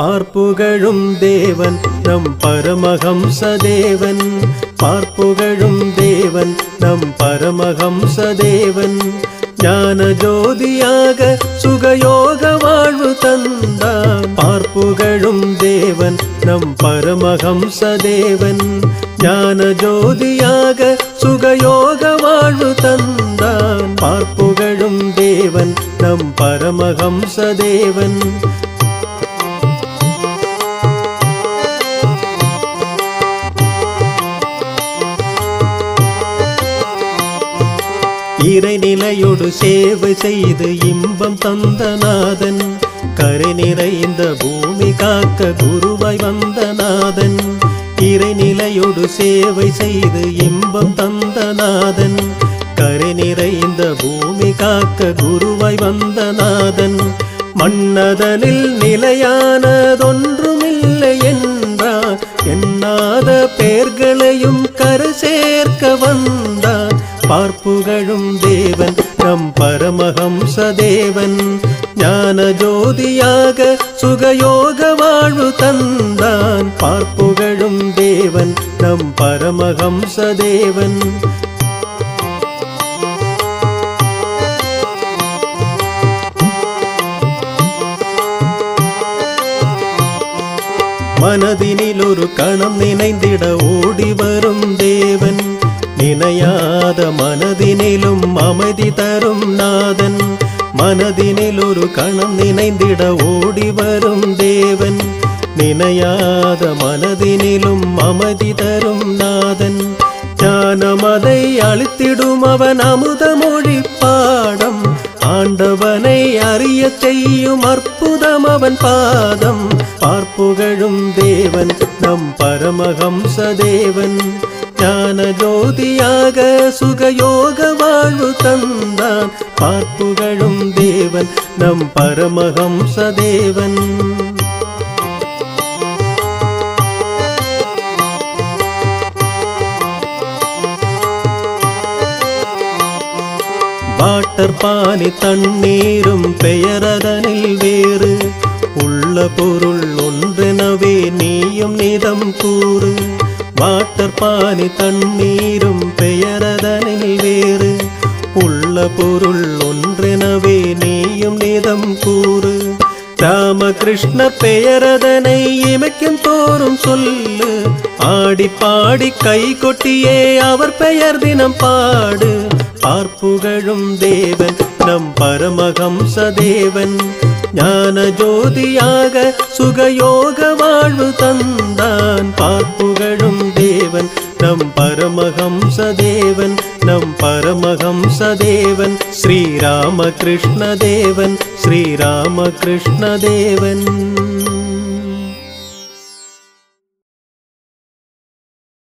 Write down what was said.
பார்ப்புகழும் தேவன் நம் பரமஹம்சதேவன். பார்ப்புகழும் தேவன் நம் பரமஹம்சதேவன். ஞான ஜோதியாக சுகயோக வாழ்வு தந்தான். பார்ப்புகழும் தேவன் நம் பரமஹம்சதேவன். ஞான ஜோதியாக சுகயோக வாழ்வு தந்தான். பார்ப்புகழும் தேவன் நம் பரமஹம்சதேவன். இறைநிலையோடு சேவை செய்து இன்பம் தந்த நாதன். கரை நிறைந்த பூமி காக்க குருவாய் வந்த நாதன். இறைநிலையோடு சேவை செய்து இன்பம் தந்த நாதன். கரை நிறைந்த பூமி காக்க குருவாய் வந்த நாதன். மன்னதனில் நிலையானதொன்றுமில்லை என்றார். எண்ணாத பேர்களையும் கரை சேர்க்க வந்தான். பார்ப்புகழும் தேவன் நம் பரமஹம்சதேவன். ஞான ஜோதியாக சுகயோக வாழ்வு தந்தான். பார்ப்புகழும் தேவன் நம் பரமஹம்சதேவன். மனதினில் ஒரு கணம் நினைந்திட ஓடி வரும் தேவன். நினையாத மனதினிலும் அமைதி தரும் நாதன். மனதினில் ஒரு கணம் நினைந்திட ஓடி வரும் தேவன். நினையாத மனதினிலும் அமைதி தரும் நாதன். ஞானமதை அளித்திடும் அவன் அமுத மொழி பாடம். ஆண்டவனை அறிய செய்யும் அற்புதம் அவன் பாதம். பார்ப்புகழும் தேவன் நம் பரமஹம்சதேவன். ஞான ஜோதியாக சுகயோக வாழ்வு தந்தான். பார்ப்புகழும் தேவன் நம் பரமஹம்சதேவன். வாட்டர் பானி தண்ணீரும் பெயரதனில் வேறு. உள்ள பொருள் ஒன்றெனவே நீயும் நிதம் கூறு. வாட்டர் பானி தண்ணீரும் பெயரதனில் வேறு. உள்ள பொருள் ஒன்றெனவே நீயும் நிதம் கூறு. ராமகிருஷ்ண பெயரதனை இமைக்கும் தோறும் சொல்லு. ஆடி பாடி கை கொட்டியே அவர் பெயர் தினம் பாடு. பார்ப்புகழும் தேவன் நம் பரமஹம்சதேவன். ஞான ஜோதியாக சுகயோக வாழ்வு தந்தான். பார்ப்புகழும் தேவன் நம் பரமஹம்சதேவன். நம் பரமஹம்சதேவன் ஸ்ரீராமகிருஷ்ண தேவன். ஸ்ரீராமகிருஷ்ண தேவன்.